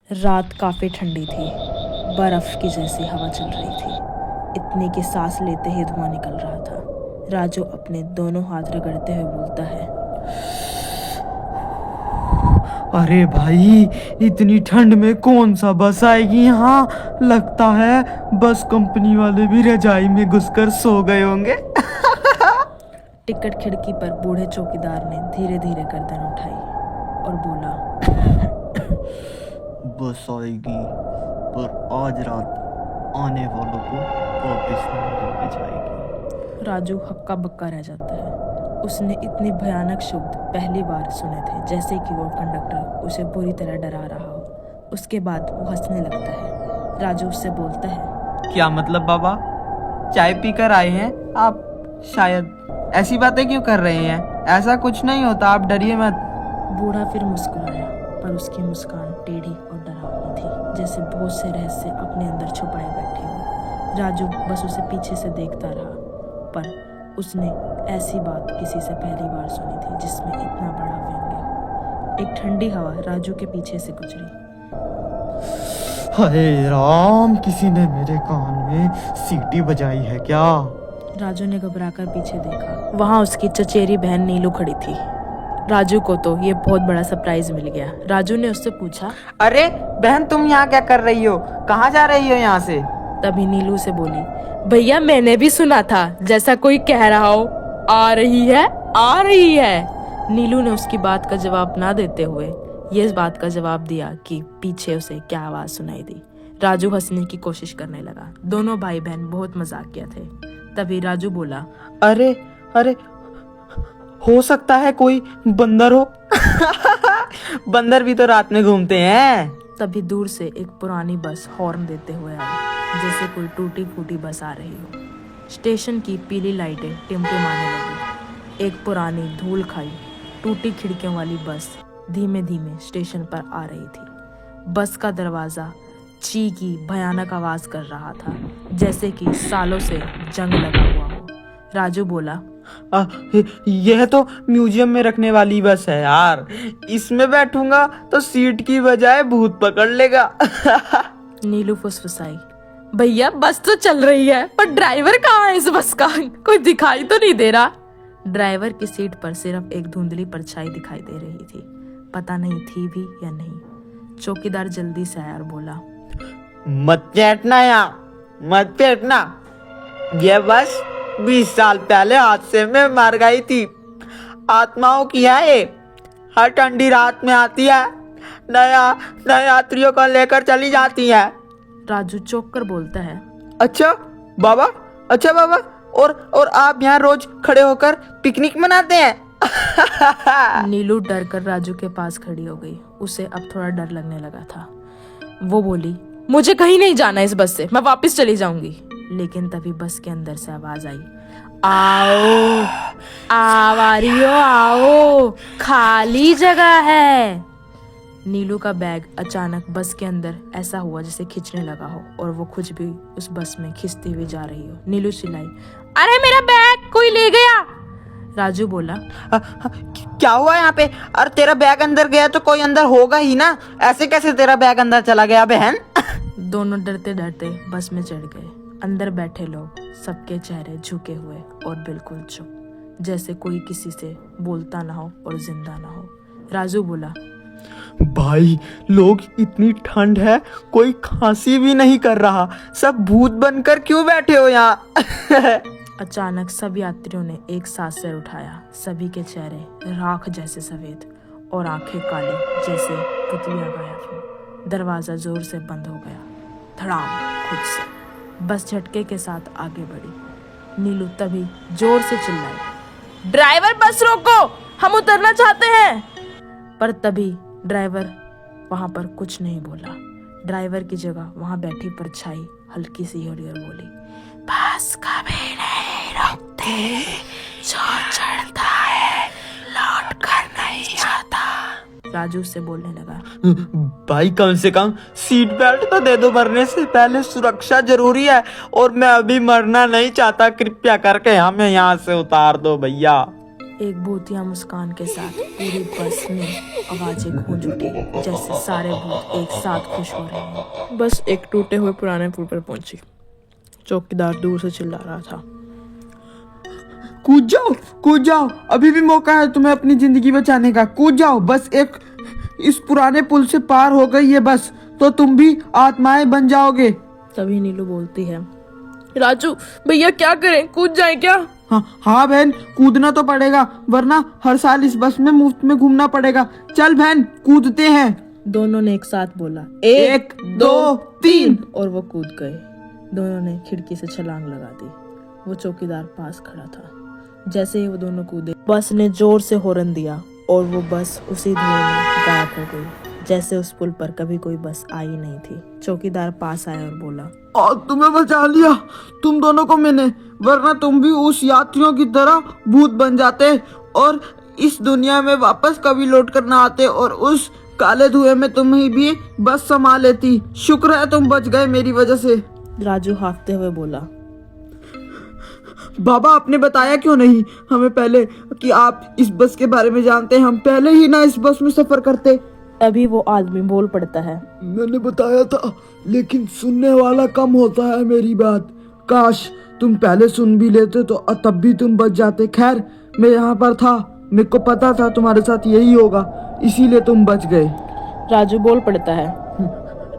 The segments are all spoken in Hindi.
रात काफ़ी ठंडी थी। बर्फ़ की जैसी हवा चल रही थी। इतनी कि सांस लेते ही धुआं निकल रहा था। राजू अपने दोनों हाथ रगड़ते हुए बोलता है, अरे भाई, इतनी ठंड में कौन सा बस आएगी यहाँ। लगता है बस कंपनी वाले भी रजाई में घुसकर सो गए होंगे। टिकट खिड़की पर बूढ़े चौकीदार ने धीरे धीरे गर्दन उठाई और बोला, बस आएगी, पर आज रात आने वालों को वापस नहीं लेके जाएगी। राजू हक्का बक्का रह जाता है। उसने इतनी भयानक शब्द पहली बार सुने थे, जैसे कि वो कंडक्टर उसे बुरी तरह डरा रहा हो। उसके बाद वो हंसने लगता है। राजू उससे बोलता है, क्या मतलब बाबा, चाय पीकर आए हैं आप? शायद ऐसी बातें क्यों कर रहे हैं? ऐसा कुछ नहीं होता, आप डरिए मत। बूढ़ा फिर मुस्कुराया, पर उसकी मुस्कान टेढ़ी और डरावनी थी, जैसे बहुत से रहस्य अपने अंदर छुपाए बैठे हो। राजू बस उसे पीछे से देखता रहा, पर उसने ऐसी बात किसी से पहली बार सुनी थी जिसमें इतना बड़ा व्यंग्य हो। एक ठंडी हवा राजू के पीछे से गुजरी। हाय राम, किसी ने मेरे कान में सीटी बजाई है क्या? राजू ने घबराकर पीछे देखा। वहां उसकी चचेरी बहन नीलू खड़ी थी। राजू को तो ये बहुत बड़ा सरप्राइज मिल गया। राजू ने उससे पूछा, अरे बहन, तुम यहाँ क्या कर रही हो? कहाँ जा रही हो यहाँ से? तभी नीलू से बोली, भैया मैंने भी सुना था जैसा कोई कह रहा हो, आ रही है आ रही है। नीलू ने उसकी बात का जवाब ना देते हुए ये बात का जवाब दिया कि पीछे उसे क्या आवाज सुनाई दी। राजू हंसने की कोशिश करने लगा। दोनों भाई बहन बहुत मजाकिया थे। तभी राजू बोला, अरे अरे, हो सकता है कोई बंदर हो। बंदर भी तो रात में घूमते हैं। तभी दूर से एक पुरानी बस हॉर्न देते हुए आई, जैसे कोई टूटी फूटी बस आ रही हो। स्टेशन की पीली लाइटें टिमटिमाने लगी। एक पुरानी धूल खाई टूटी खिड़कियों वाली बस धीमे धीमे स्टेशन पर आ रही थी। बस का दरवाजा ची की भयानक आवाज कर रहा था, जैसे कि सालों से जंग लगा हुआ हो। राजू बोला, यह तो म्यूजियम में रखने वाली बस है यार। इसमें बैठूंगा तो सीट की बजाय भूत पकड़ लेगा। नीलू फुसफुसाई, भैया बस तो चल रही है, पर ड्राइवर कहाँ है इस बस का? कोई दिखाई तो नहीं दे रहा। ड्राइवर की सीट पर सिर्फ एक धुंधली परछाई दिखाई दे रही थी। पता नहीं थी भी या नहीं। चौकीदार जल्दी से आया और बोला, मत बैठना यहाँ, मत बैठना। यह बस 20 साल पहले हादसे में मर गई थी। आत्माओं की है ये। हर ठंडी रात में आती है, नए यात्रियों को लेकर चली जाती है। राजू चौंक कर बोलता है, अच्छा बाबा, अच्छा बाबा, और आप यहाँ रोज खड़े होकर पिकनिक मनाते हैं? नीलू डर कर राजू के पास खड़ी हो गई। उसे अब थोड़ा डर लगने लगा था। वो बोली, मुझे कहीं नहीं जाना इस बस से, मैं वापस चली जाऊंगी। लेकिन तभी बस के अंदर से आवाज आई, आओ आवारियो आओ, खाली जगह है। नीलू का बैग अचानक बस के अंदर ऐसा हुआ जैसे खींचने लगा हो, और वो खुद भी उस बस में खींचती हुई जा रही हो। नीलू चिल्लाई, अरे मेरा बैग कोई ले गया। राजू बोला, क्या हुआ यहाँ पे? अरे तेरा बैग अंदर गया तो कोई अंदर होगा ही ना। ऐसे कैसे तेरा बैग अंदर चला गया बहन? दोनों डरते डरते बस में चढ़ गए। अंदर बैठे लोग सबके चेहरे झुके हुए और बिल्कुल चुप, जैसे कोई किसी से बोलता ना हो और जिंदा ना हो। राजू बोला, भाई लोग, इतनी ठंड है, कोई खांसी भी नहीं कर रहा। सब भूत बनकर क्यों बैठे हो यहाँ? अचानक सब यात्रियों ने एक साथ सिर उठाया। सभी के चेहरे राख जैसे सफेद और आंखें काली जैसे पुतलियां गायब हो। दरवाजा जोर से बंद हो गया, धड़ाम खुद से। बस झटके के साथ आगे बढ़ी। नीलू तभी जोर से चिल्लाई, ड्राइवर बस रोको, हम उतरना चाहते हैं। पर तभी ड्राइवर वहां पर कुछ नहीं बोला। ड्राइवर की जगह वहां बैठी परछाई हल्की सी हिली और बोली, बस कभी नहीं रुकती, जो चढ़ता है लौट कर नहीं जाता। राजू से बोलने लगा, भाई कम से कम सीट बेल्ट तो दे दो, मरने से पहले सुरक्षा जरूरी है, और मैं अभी मरना नहीं चाहता। कृपया करके हमें यहाँ से उतार दो भैया। एक भूतिया मुस्कान के साथ पूरी बस में आवाजें गूंज उठी, जैसे सारे भूत एक साथ खुश हो रहे हैं। बस एक टूटे हुए पुराने पुल पर पहुंची। चौकीदार दूर से चिल्ला रहा था, कूद जाओ, अभी भी मौका है तुम्हें अपनी जिंदगी बचाने का। कूद जाओ, बस एक इस पुराने पुल से पार हो गई है बस, तो तुम भी आत्माएं बन जाओगे। तभी नीलू बोलती है, राजू भैया क्या करें, कूद जाएं क्या? हाँ बहन, कूदना तो पड़ेगा, वरना हर साल इस बस में मुफ्त में घूमना पड़ेगा। चल बहन, कूदते हैं। दोनों ने एक साथ बोला, 1 2 3 और वो कूद गए। दोनों ने खिड़की से छलांग लगा दी। वो चौकीदार पास खड़ा था। जैसे ही वो दोनों कूदे, बस ने जोर से हॉर्न दिया और वो बस उसी धुएं में गायब हो गई, जैसे उस पुल पर कभी कोई बस आई नहीं थी। चौकीदार पास आया और बोला, और तुम्हें बचा लिया तुम दोनों को मैंने, वरना तुम भी उस यात्रियों की तरह भूत बन जाते और इस दुनिया में वापस कभी लौट कर ना आते, और उस काले धुएं में तुम्हें भी बस संभाल लेती। शुक्र है तुम बच गए मेरी वजह से। राजू हाफते हुए बोला, बाबा आपने बताया क्यों नहीं हमें पहले कि आप इस बस के बारे में जानते हैं, हम पहले ही ना इस बस में सफर करते। अभी वो आदमी बोल पड़ता है, मैंने बताया था, लेकिन सुनने वाला कम होता है मेरी बात। काश तुम पहले सुन भी लेते तो तब भी तुम बच जाते। खैर मैं यहाँ पर था, मेरे को पता था तुम्हारे साथ यही होगा, इसीलिए तुम बच गए। राजू बोल पड़ता है,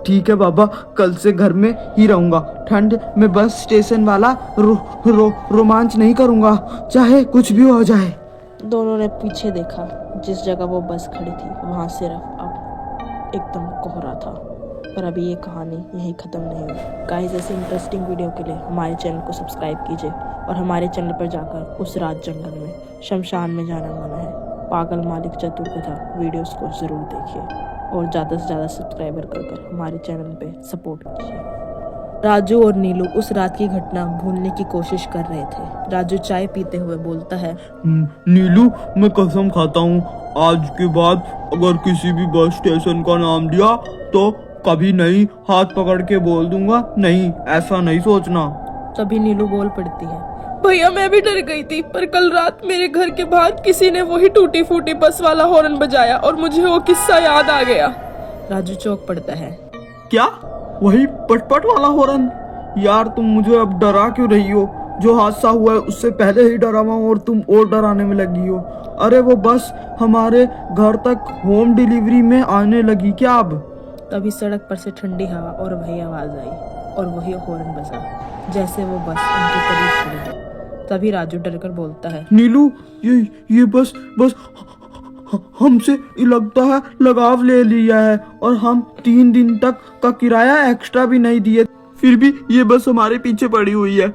ठीक है बाबा, कल से घर में ही रहूंगा। ठंड में बस स्टेशन वाला रोमांच नहीं करूंगा, चाहे कुछ भी हो जाए। दोनों ने पीछे देखा। जिस जगह वो बस खड़ी थी वहाँ सिर्फ अब एकदम कोहरा था। पर अभी ये कहानी यहीं ख़त्म नहीं हुई। गाइस, ऐसे इंटरेस्टिंग वीडियो के लिए हमारे चैनल को सब्सक्राइब कीजिए और हमारे चैनल पर जाकर उस रात जंगल में शमशान में जाना मना है, पागल मालिक चतुर कथा वीडियोस को ज़रूर देखिए और ज़्यादा से ज़्यादा सब्सक्राइबर कर हमारे चैनल पे सपोर्ट कीजिए। राजू और नीलू उस रात की घटना भूलने की कोशिश कर रहे थे। राजू चाय पीते हुए बोलता है, नीलू मैं कसम खाता हूँ, आज के बाद अगर किसी भी बस स्टेशन का नाम लिया तो कभी नहीं हाथ पकड़ के बोल दूंगा, नहीं ऐसा नहीं सोचना। तभी नीलू बोल पड़ती है, भैया मैं भी डर गई थी, पर कल रात मेरे घर के बाहर किसी ने वही टूटी फूटी बस वाला हॉर्न बजाया और मुझे वो किस्सा याद आ गया। राजू चौंक पड़ता है, क्या वही पटपट वाला हॉर्न? यार तुम मुझे अब डरा क्यों रही हो? जो हादसा हुआ है उससे पहले ही डरा हुआ हूं और तुम और डराने में लगी हो। अरे वो बस हमारे घर तक होम डिलीवरी में आने लगी क्या अब? तभी सड़क पर से ठंडी हवा और वही आवाज आई और वही हॉर्न बजा, जैसे वो बस उनके करीब खड़ी है। तभी राजू डरकर बोलता है, नीलू ये बस हमसे लगता है लगाव ले लिया है, और हम 3 दिन तक का किराया एक्स्ट्रा भी नहीं दिए, फिर भी ये बस हमारे पीछे पड़ी हुई है।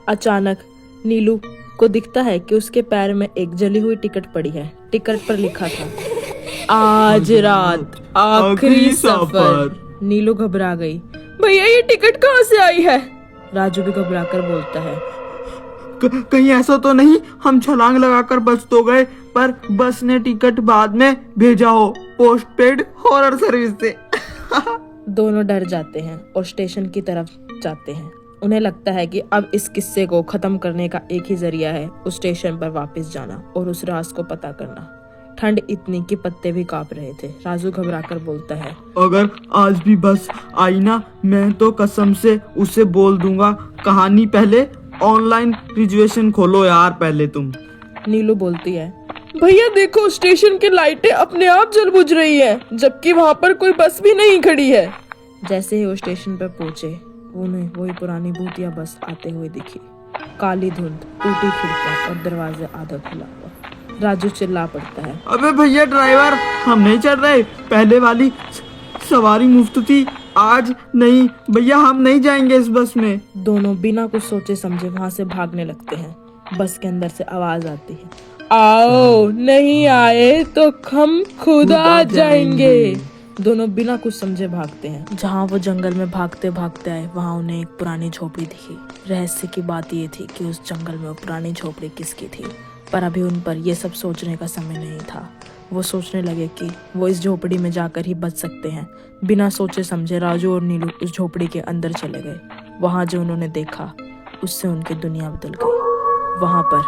अचानक नीलू को दिखता है कि उसके पैर में एक जली हुई टिकट पड़ी है। टिकट पर लिखा था, आज रात आखिरी सफर। नीलू घबरा गई, भैया ये टिकट कहाँ से आई है? राजू भी घबरा कर बोलता है, कहीं ऐसा तो नहीं हम छलांग लगाकर बच तो गए, पर बस ने टिकट बाद में भेजा हो पोस्ट पेड हॉरर सर्विस से। दोनों डर जाते हैं और स्टेशन की तरफ जाते हैं। उन्हें लगता है कि अब इस किस्से को खत्म करने का एक ही जरिया है, उस स्टेशन पर वापस जाना और उस राज को पता करना। ठंड इतनी कि पत्ते भी कांप रहे थे। राजू घबराकर बोलता है, अगर आज भी बस आई ना, मैं तो कसम से उसे बोल दूंगा कहानी पहले ऑनलाइन रिजर्वेशन खोलो यार पहले तुम। नीलू बोलती है, भैया देखो स्टेशन की लाइटें अपने आप जल बुझ रही है, जबकि वहाँ पर कोई बस भी नहीं खड़ी है। जैसे ही वो स्टेशन पर पहुंचे, उन्हें वही पुरानी भूतिया बस आते हुए दिखी। काली धुंध, टूटी खिड़कियां और दरवाजा आधा खुला हुआ। राजू चिल्ला पड़ता है, अबे भैया ड्राइवर, हम नहीं चढ़ रहे, पहले वाली सवारी मुफ्त थी, आज नहीं भैया, हम नहीं जाएंगे इस बस में। दोनों बिना कुछ सोचे समझे वहाँ से भागने लगते हैं। बस के अंदर से आवाज आती है, आओ, नहीं आए तो हम खुद आ जाएंगे। दोनों बिना कुछ समझे भागते हैं। जहाँ वो जंगल में भागते भागते आए, वहाँ उन्हें एक पुरानी झोपड़ी दिखी। रहस्य की बात ये थी कि उस जंगल में वो पुरानी झोपड़ी किसकी थी, पर अभी उन पर ये सब सोचने का समय नहीं था। वो सोचने लगे कि वो इस झोपड़ी में जाकर ही बच सकते हैं। बिना सोचे समझे राजू और नीलू उस झोपड़ी के अंदर चले गए। वहाँ जो उन्होंने देखा, उससे उनकी दुनिया बदल गई। वहाँ पर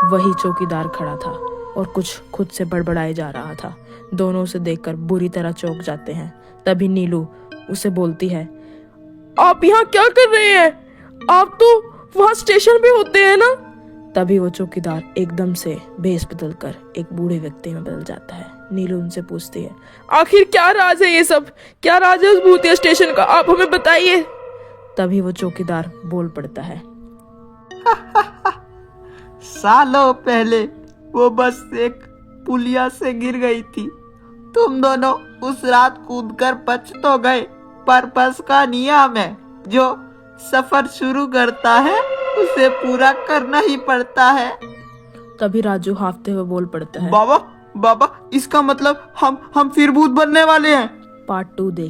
वही चौकीदार खड़ा था और कुछ खुद से बड़बड़ाए जा रहा था। दोनों उसे देखकर बुरी तरह चौंक जाते हैं। तभी नीलू उसे बोलती है, आप यहाँ क्या कर रहे हैं? आप तो वहां स्टेशन पे होते हैं ना? तभी वो चौकीदार एकदम से भेष बदलकर एक बूढ़े व्यक्ति में बदल जाता है। नीलू उनसे पूछती है, आखिर क्या राज है ये सब? क्या राज है उस भूतिया स्टेशन का? आप हमें बताइए। तभी वो चौकीदार बोल पड़ता है, सालों पहले वो बस एक पुलिया से गिर गई थी। तुम दोनों उस रात कूदकर बच तो गए, पर बस का नियम है, जो सफर शुरू करता है उसे पूरा करना ही पड़ता है। तभी राजू हाफते हुए बोल पड़ता है, बाबा बाबा, इसका मतलब हम फिर भूत बनने वाले हैं। पार्ट 2 देखिए।